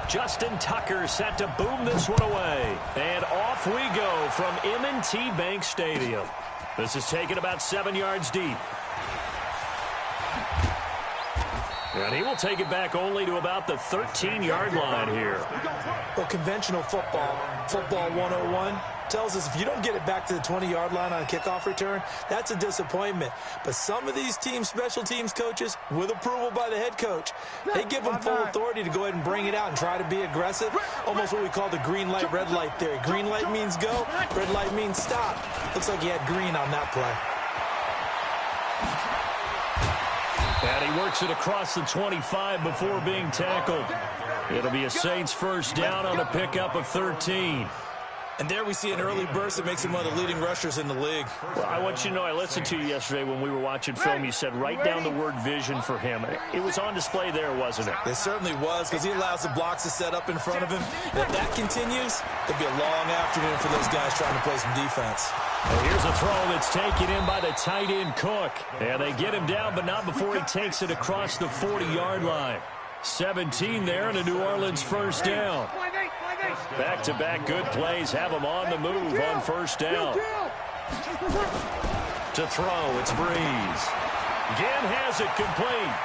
Justin Tucker set to boom this one away. And off we go from M&T Bank Stadium. This is taken about 7 yards deep. And he will take it back only to about the 13-yard line here. Well, conventional football 101, tells us if you don't get it back to the 20-yard line on a kickoff return, that's a disappointment. But some of these special teams coaches, with approval by the head coach, they give them full authority to go ahead and bring it out and try to be aggressive. Almost what we call the green light, red light theory. Green light means go, red light means stop. Looks like he had green on that play. And he works it across the 25 before being tackled. It'll be a Saints first down on a pickup of 13. And there we see an early burst that makes him one of the leading rushers in the league. Well, I want you to know, I listened to you yesterday when we were watching film. You said write down the word vision for him. It was on display there, wasn't it? It certainly was, because he allows the blocks to set up in front of him. And if that continues, it'll be a long afternoon for those guys trying to play some defense. Well, here's a throw that's taken in by the tight end Cook. And they get him down, but not before he takes it across the 40-yard line. 17 there and a New Orleans first down. Back-to-back good plays have him on the move on first down. To throw, it's Breeze. Again has it complete.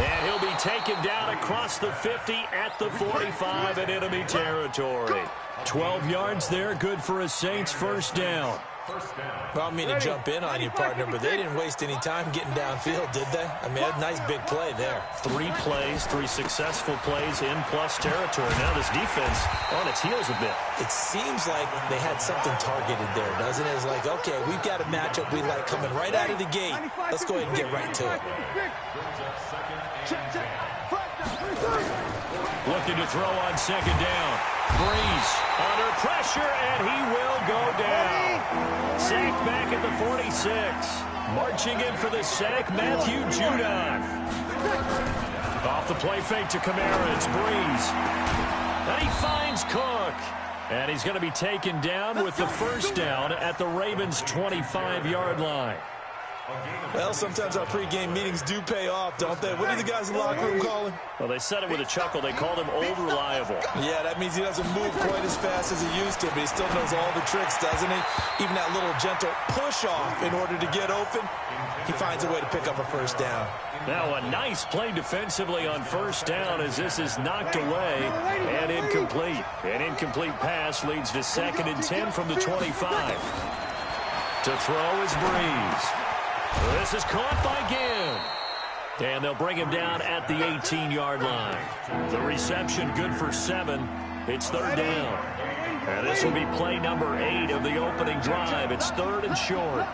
And he'll be taken down across the 50 at the 45 in enemy territory. 12 yards there, good for a Saints first down. Well, I mean to jump in on you, partner, but they didn't waste any time getting downfield, did they? I mean, a nice big play there. 3 plays, 3 successful plays in plus territory. Now this defense on its heels a bit. It seems like they had something targeted there, doesn't it? It's like, okay, we've got a matchup we like coming right out of the gate. Let's go ahead and get right to it. Looking to throw on second down. Breeze under pressure, and he will go down. Sacked back at the 46. Marching in for the sack, Matthew Judon. Off the play fake to Kamara, it's Breeze. And he finds Cook. And he's going to be taken down with the first down at the Ravens' 25-yard line. Well, sometimes our pregame meetings do pay off, don't they? What do the guys in the locker room call him? Well, they said it with a chuckle. They called him Old Reliable. Yeah, that means he doesn't move quite as fast as he used to, but he still knows all the tricks, doesn't he? Even that little gentle push-off in order to get open, he finds a way to pick up a first down. Now a nice play defensively on first down as this is knocked away and incomplete. An incomplete pass leads to 2nd and 10 from the 25. To throw is Breeze. This is caught by Ginn. And they'll bring him down at the 18-yard line. The reception good for 7. It's 3rd down. And this will be play number 8 of the opening drive. It's 3rd and short.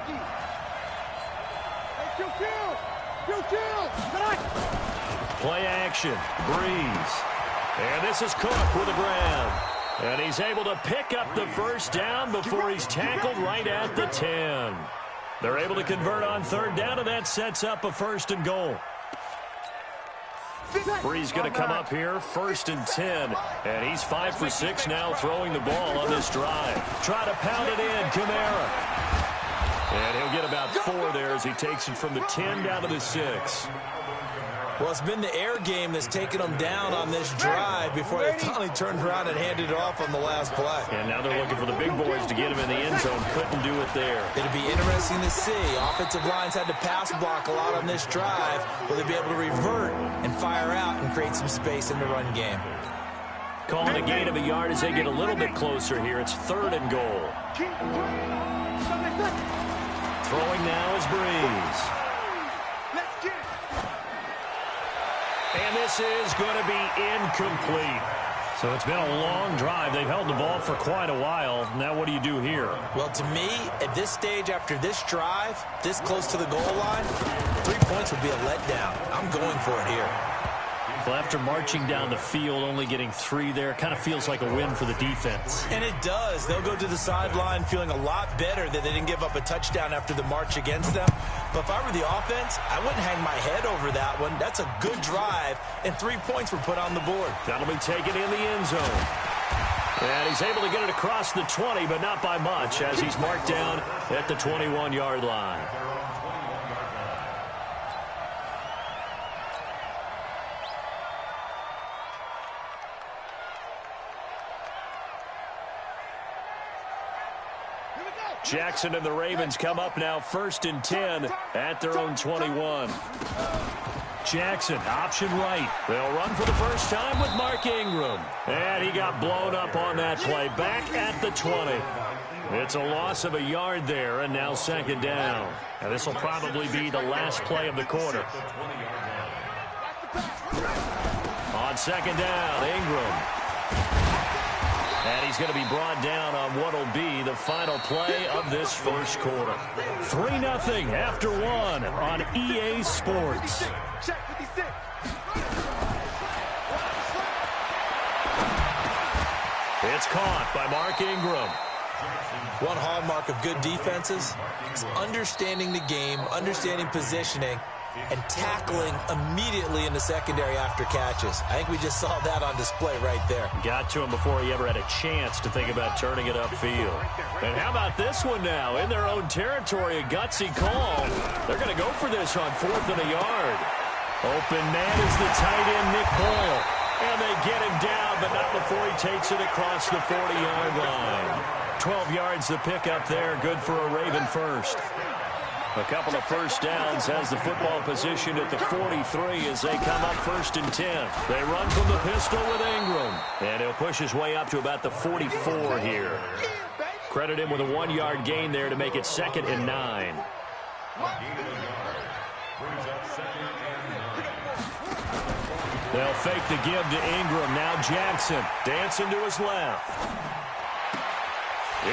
Play action. Breeze. And this is Cook with a grab. And he's able to pick up the first down before he's tackled right at the 10. They're able to convert on 3rd down, and that sets up a 1st and goal. Breeze going to come up here, 1st and 10. And he's 5 for 6 now throwing the ball on this drive. Try to pound it in, Kamara. And he'll get about 4 there as he takes it from the 10 down to the 6. Well, it's been the air game that's taken them down on this drive before they finally turned around and handed it off on the last play. And now they're looking for the big boys to get him in the end zone. Couldn't do it there. It'll be interesting to see. Offensive lines had to pass block a lot on this drive. Will they be able to revert and fire out and create some space in the run game? Calling a gain of a yard as they get a little bit closer here. It's 3rd and goal. Throwing now is Breeze. And this is going to be incomplete. So it's been a long drive. They've held the ball for quite a while. Now what do you do here? Well, to me, at this stage, after this drive, this close to the goal line, 3 points would be a letdown. I'm going for it here. Well, after marching down the field, only getting 3 there, kind of feels like a win for the defense. And it does. They'll go to the sideline feeling a lot better that they didn't give up a touchdown after the march against them. But if I were the offense, I wouldn't hang my head over that one. That's a good drive, and 3 points were put on the board. That'll be taken in the end zone. And he's able to get it across the 20, but not by much, as he's marked down at the 21-yard line. Jackson and the Ravens come up now 1st and 10 at their own 21. Jackson, option right. They'll run for the first time with Mark Ingram. And he got blown up on that play. Back at the 20. It's a loss of a yard there, and now 2nd down. And this will probably be the last play of the quarter. On 2nd down, Ingram. And he's going to be brought down on what will be the final play of this first quarter. 3-0 after 1 on EA Sports. It's caught by Mark Ingram. One hallmark of good defenses is understanding the game, understanding positioning, and tackling immediately in the secondary after catches. I think we just saw that on display right there. Got to him before he ever had a chance to think about turning it upfield. And how about this one now? In their own territory, a gutsy call. They're going to go for this on 4th and a yard. Open man is the tight end, Nick Boyle. And they get him down, but not before he takes it across the 40-yard line. 12 yards to pick up there. Good for a Raven first. A couple of first downs has the football position at the 43 as they come up 1st and 10. They run from the pistol with Ingram. And he'll push his way up to about the 44 here. Credit him with a 1-yard gain there to make it 2nd and 9. They'll fake the give to Ingram. Now Jackson dancing to his left.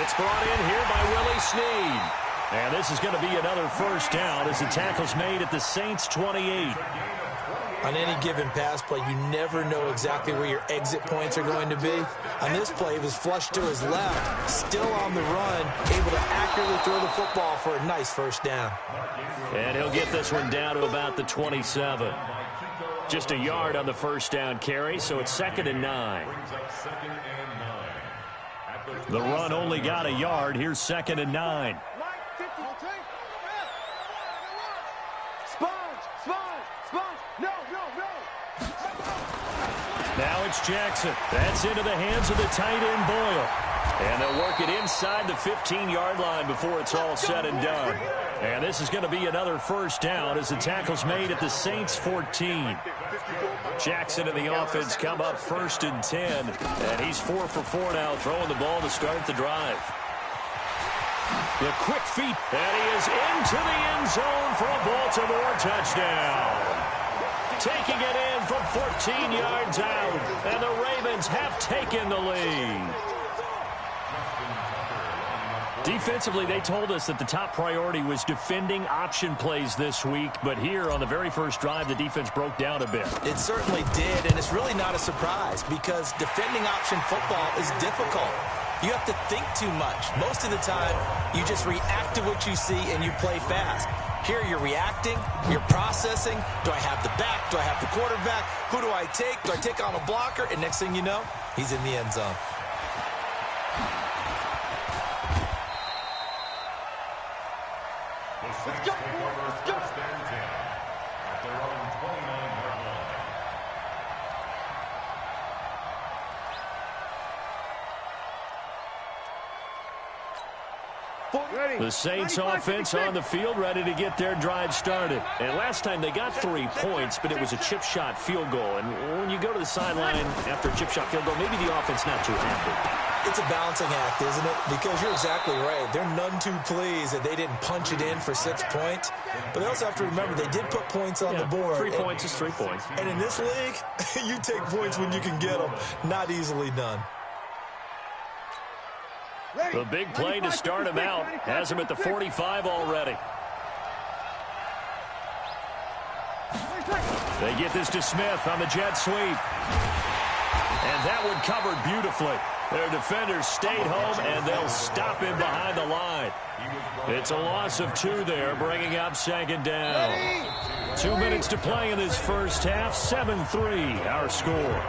It's brought in here by Willie Snead. And this is going to be another first down as the tackle's made at the Saints' 28. On any given pass play, you never know exactly where your exit points are going to be. On this play, it was flushed to his left, still on the run, able to accurately throw the football for a nice first down. And he'll get this one down to about the 27. Just a yard on the first down carry, so it's 2nd and 9. The run only got a yard. Here's 2nd and 9. Now it's Jackson. That's into the hands of the tight end, Boyle. And they'll work it inside the 15-yard line before it's all said and done. And this is going to be another first down as the tackle's made at the Saints' 14. Jackson and the offense come up 1st and 10. And he's 4 for 4 now, throwing the ball to start the drive. The quick feet, and he is into the end zone for a Baltimore touchdown. Taking it in from 14 yards out, and the Ravens have taken the lead. Defensively, they told us that the top priority was defending option plays this week, but here on the very first drive, the defense broke down a bit. It certainly did, and it's really not a surprise because defending option football is difficult. You have to think too much. Most of the time, you just react to what you see and you play fast. Here you're reacting, you're processing. Do I have the back? Do I have the quarterback? Who do I take? Do I take on a blocker? And next thing you know, he's in the end zone. Let's go. Let's go. At their own 29-yard line. The Saints offense on the field, ready to get their drive started. And last time they got 3 points, but it was a chip shot field goal. And when you go to the sideline after a chip shot field goal, maybe the offense not too happy. It's a balancing act, isn't it? Because you're exactly right. They're none too pleased that they didn't punch it in for 6 points. But they also have to remember they did put points on the board. 3 points is 3 points. And in this league, you take points when you can get them. Not easily done. The big play to start him out has him at the 45 already. They get this to Smith on the jet sweep. And that one covered beautifully. Their defenders stayed home, and they'll stop him behind the line. It's a loss of 2 there, bringing up 2nd down. 2 minutes to play in this first half. 7-3, our score.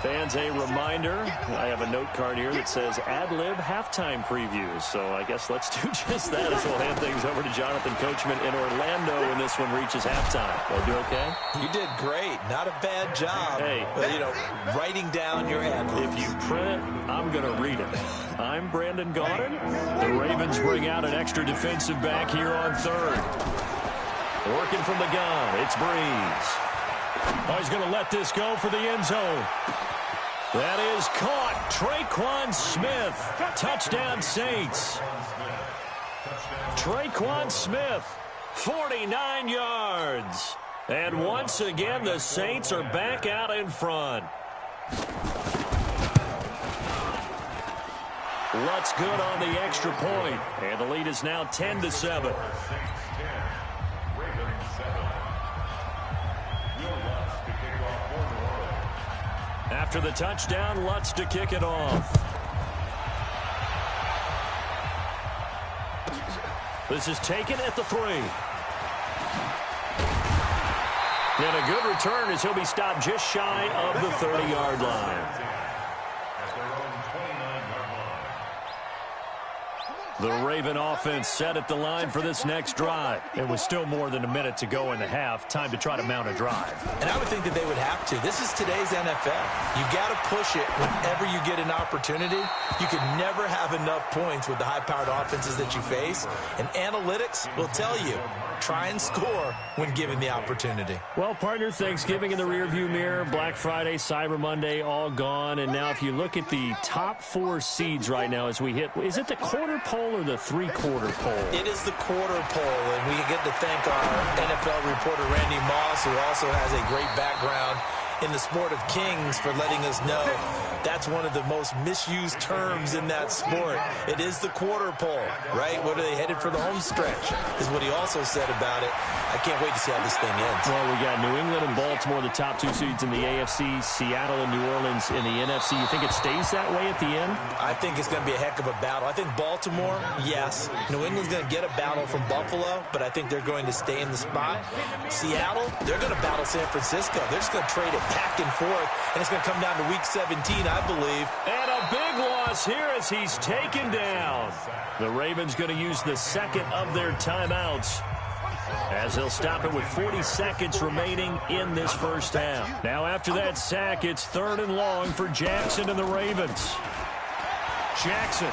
Fans, a reminder, I have a note card here that says ad-lib halftime previews. So I guess let's do just that as we'll hand things over to Jonathan Coachman in Orlando when this one reaches halftime. Did I do okay? You did great. Not a bad job. Hey. But, writing down your ad-libs. If you print it, I'm going to read it. I'm Brandon Gaudin. The Ravens bring out an extra defensive back here on third. Working from the gun, it's Breeze. Oh, he's going to let this go for the end zone. That is caught. Traquan Smith. Touchdown, Saints. Traquan Smith, 49 yards. And once again, the Saints are back out in front. Lutz good on the extra point. And the lead is now 10-7. After the touchdown, Lutz to kick it off. This is taken at the 3. And a good return as he'll be stopped just shy of the 30-yard line. The Raven offense set at the line for this next drive. It was still more than a minute to go in the half. Time to try to mount a drive. And I would think that they would have to. This is today's NFL. You got to push it whenever you get an opportunity. You can never have enough points with the high-powered offenses that you face. And analytics will tell you, try and score when given the opportunity. Well, partner, Thanksgiving in the rearview mirror, Black Friday, Cyber Monday, all gone. And now if you look at the top 4 seeds right now as we hit, is it the quarter pole or the 3/4 pole? It is the quarter pole, and we get to thank our NFL reporter, Randy Moss, who also has a great background in the sport of kings, for letting us know that's one of the most misused terms in that sport. It is the quarter pole, right? What are they headed for the home stretch, is what he also said about it. I can't wait to see how this thing ends. Well, we got New England and Baltimore, the top 2 seeds in the AFC, Seattle and New Orleans in the NFC. You think it stays that way at the end? I think it's going to be a heck of a battle. I think Baltimore, yes. New England's going to get a battle from Buffalo, but I think they're going to stay in the spot. Seattle, they're going to battle San Francisco. They're just going to trade it back and forth, and it's going to come down to Week 17, I believe. And a big loss here as he's taken down. The Ravens going to use the second of their timeouts, as they'll stop it with 40 seconds remaining in this first half. Now after that sack, it's 3rd and long for Jackson and the Ravens. Jackson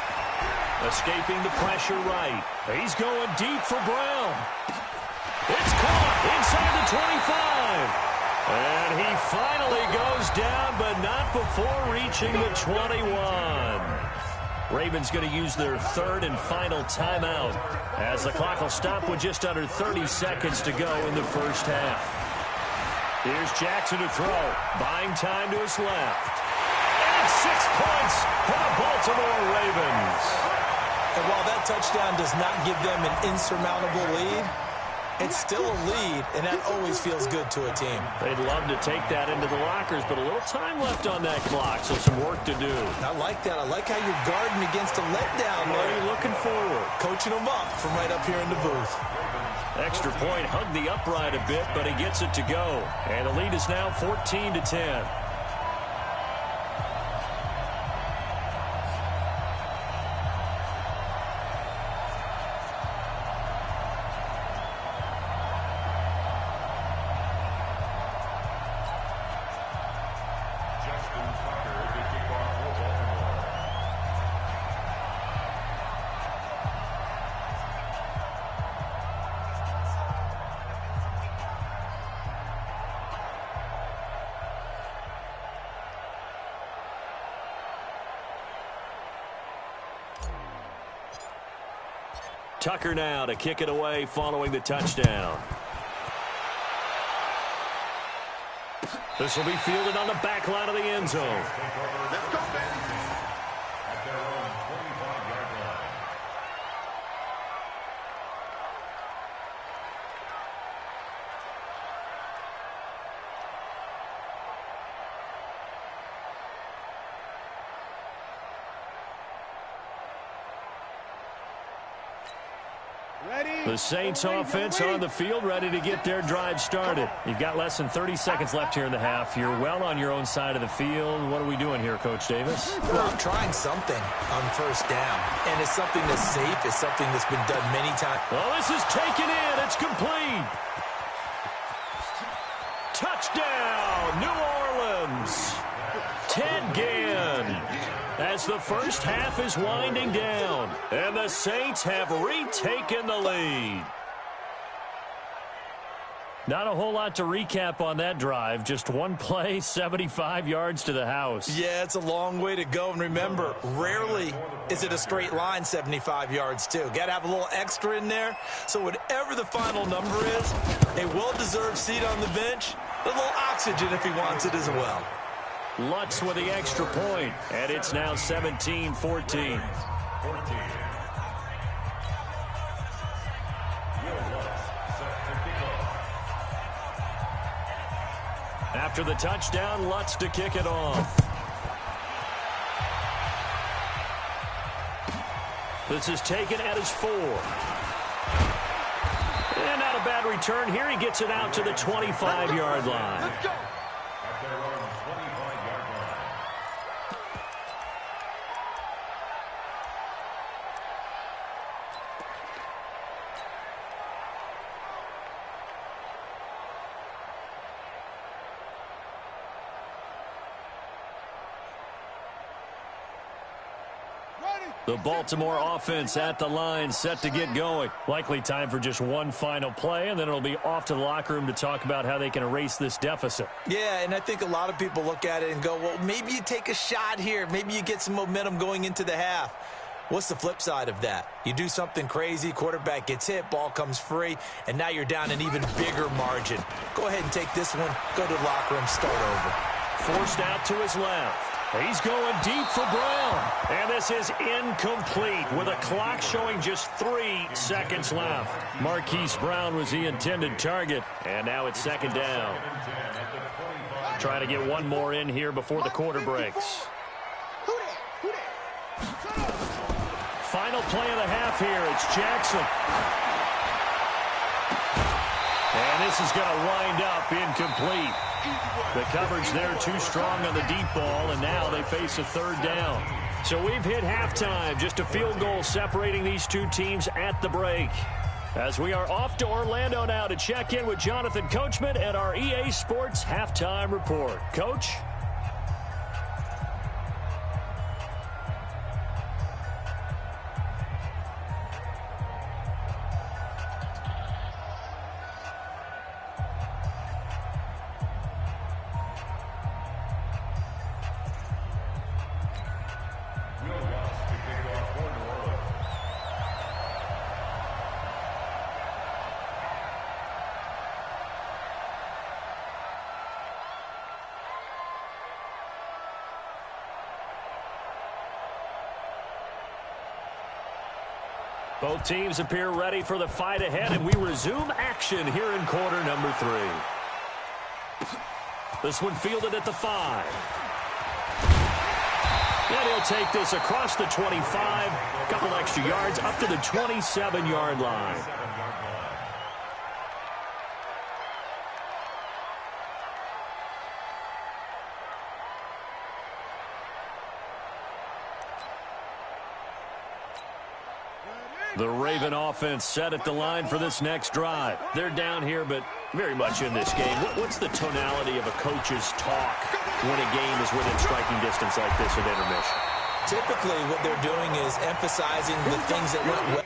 escaping the pressure right. He's going deep for Brown. It's caught inside the 25. And he finally goes down, but not before reaching the 21. Ravens going to use their 3rd and final timeout, as the clock will stop with just under 30 seconds to go in the first half. Here's Jackson to throw, buying time to his left. And 6 points for the Baltimore Ravens. And while that touchdown does not give them an insurmountable lead, it's still a lead, and that always feels good to a team. They'd love to take that into the lockers, but a little time left on that clock, so some work to do. I like that. I like how you're guarding against a letdown. What are you looking forward? Coaching them up from right up here in the booth. Extra point, hugged the upright a bit, but he gets it to go. And the lead is now 14-10. Tucker now to kick it away following the touchdown. This will be fielded on the back line of the end zone. The Saints offense on the field, ready to get their drive started. You've got less than 30 seconds left here in the half. You're well on your own side of the field. What are we doing here, Coach Davis? Well, I'm trying something on first down, and it's something that's safe. It's something that's been done many times. Well, this is taken in. It's complete. Touchdown, New Orleans. Ted Ginn. As the first half is winding down, and the Saints have retaken the lead. Not a whole lot to recap on that drive. Just one play, 75 yards to the house. Yeah, it's a long way to go. And remember, rarely is it a straight line 75 yards, too. Got to have a little extra in there. So whatever the final number is, a well-deserved seat on the bench, a little oxygen if he wants it as well. Lutz with the extra point, and it's now 17-14. After the touchdown, Lutz to kick it off. This is taken at his 4. And not a bad return here. He gets it out to the 25-yard line. At their own 25-yard line. The Baltimore offense at the line, set to get going. Likely time for just one final play, and then it'll be off to the locker room to talk about how they can erase this deficit. Yeah, and I think a lot of people look at it and go, well, maybe you take a shot here. Maybe you get some momentum going into the half. What's the flip side of that? You do something crazy, quarterback gets hit, ball comes free, and now you're down an even bigger margin. Go ahead and take this one, go to the locker room, start over. Forced out to his left. He's going deep for Brown. And this is incomplete with a clock showing just 3 seconds left. Marquise Brown was the intended target. And now it's second down. Trying to get one more in here before the quarter breaks. Final play of the half here. It's Jackson. And this is going to wind up incomplete. The coverage there too strong on the deep ball, and now they face a third down. So we've hit halftime. Just a field goal separating these two teams at the break. As we are off to Orlando now to check in with Jonathan Coachman at our EA Sports Halftime Report. Coach? Both teams appear ready for the fight ahead, and we resume action here in quarter number 3. This one fielded at the 5. And he'll take this across the 25, a couple extra yards up to the 27-yard line. The Raven offense set at the line for this next drive. They're down here, but very much in this game. What's the tonality of a coach's talk when a game is within striking distance like this at intermission? Typically, what they're doing is emphasizing the things that went well.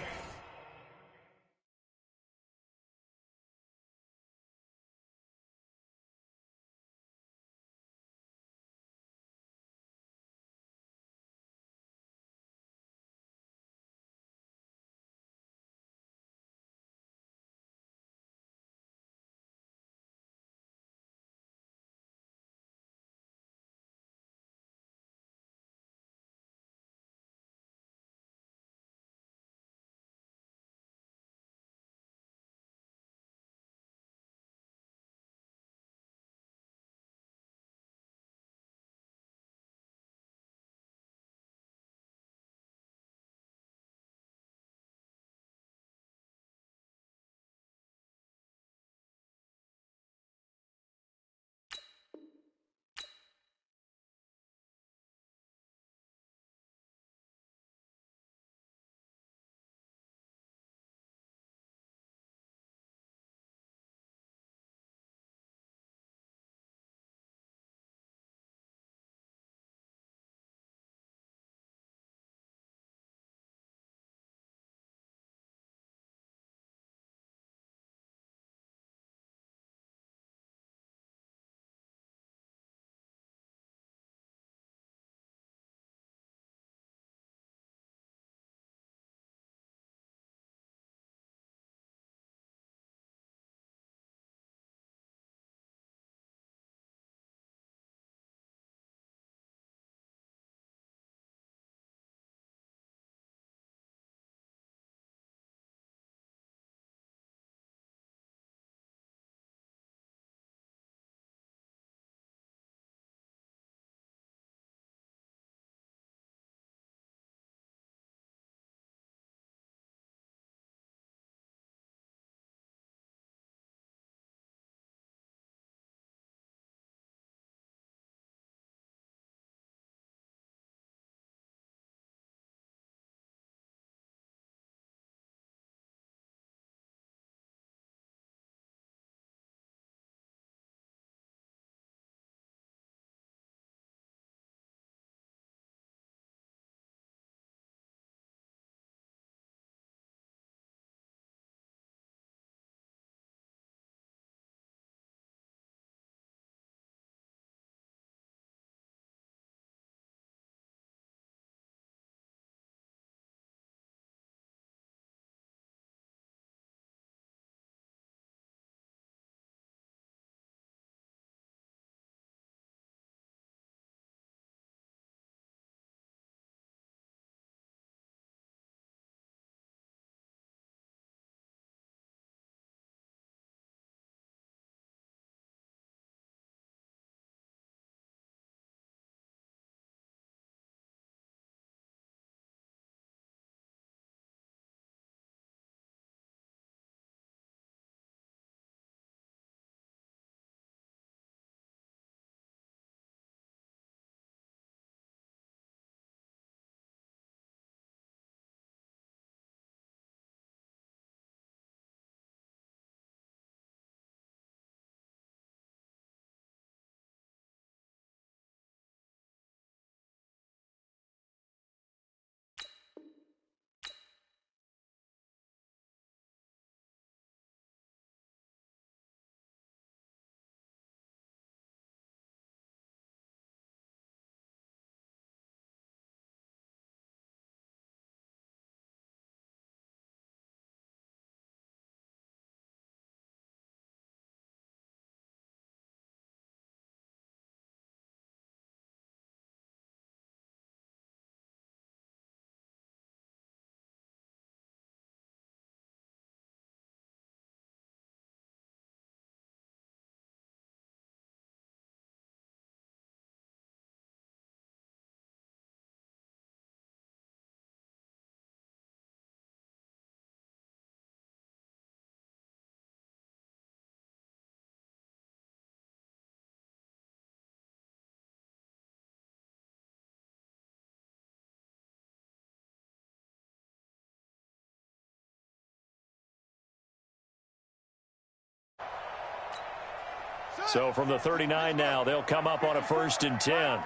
So from the 39 now, they'll come up on a 1st and 10.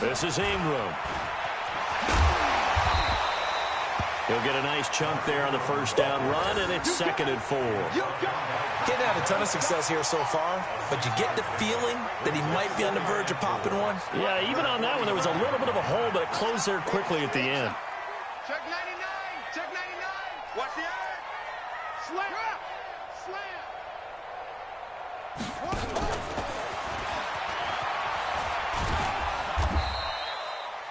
This is Ingram. He'll get a nice chunk there on the 1st down run, and it's 2nd and 4. Getting had a ton of success here so far, but you get the feeling that he might be on the verge of popping one. Yeah, even on that one, there was a little bit of a hole, but it closed there quickly at the end. Check 99. Check 99. Watch the eye. Slam.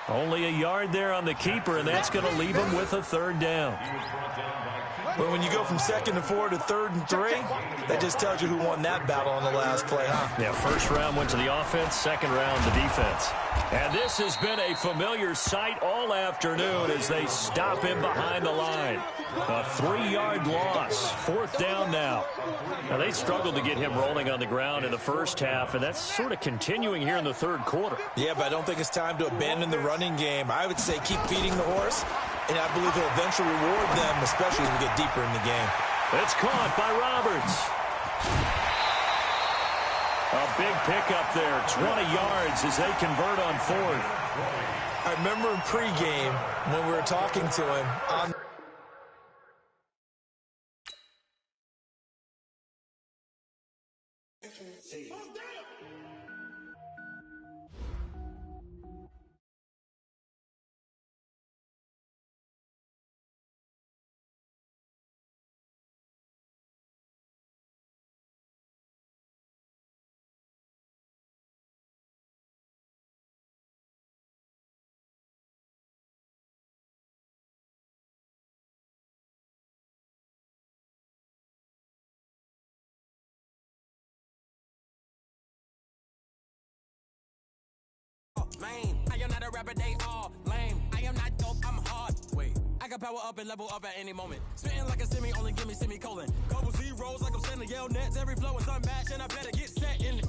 Only a yard there on the keeper, and that's going to leave him with a 3rd down. But when you go from 2nd and 4 to 3rd and 3, that just tells you who won that battle on the last play, huh? Yeah, 1st round went to the offense, 2nd round the defense. And this has been a familiar sight all afternoon as they stop him behind the line. A 3-yard loss, 4th down now. Now, they struggled to get him rolling on the ground in the first half, and that's sort of continuing here in the 3rd quarter. Yeah, but I don't think it's time to abandon the running game. I would say keep feeding the horse, and I believe he'll eventually reward them, especially as we get deeper in the game. It's caught by Roberts. A big pickup there, 20 yards as they convert on 4th. I remember in pregame when we were talking to him on Man, I am not a rapper, they all lame. I am not dope, I'm hard. Wait, I can power up and level up at any moment. Spitting like a semi, only give me semicolon. Couple zeros like I'm sending yell nets. Every flow is unmatched, and I better get set in it.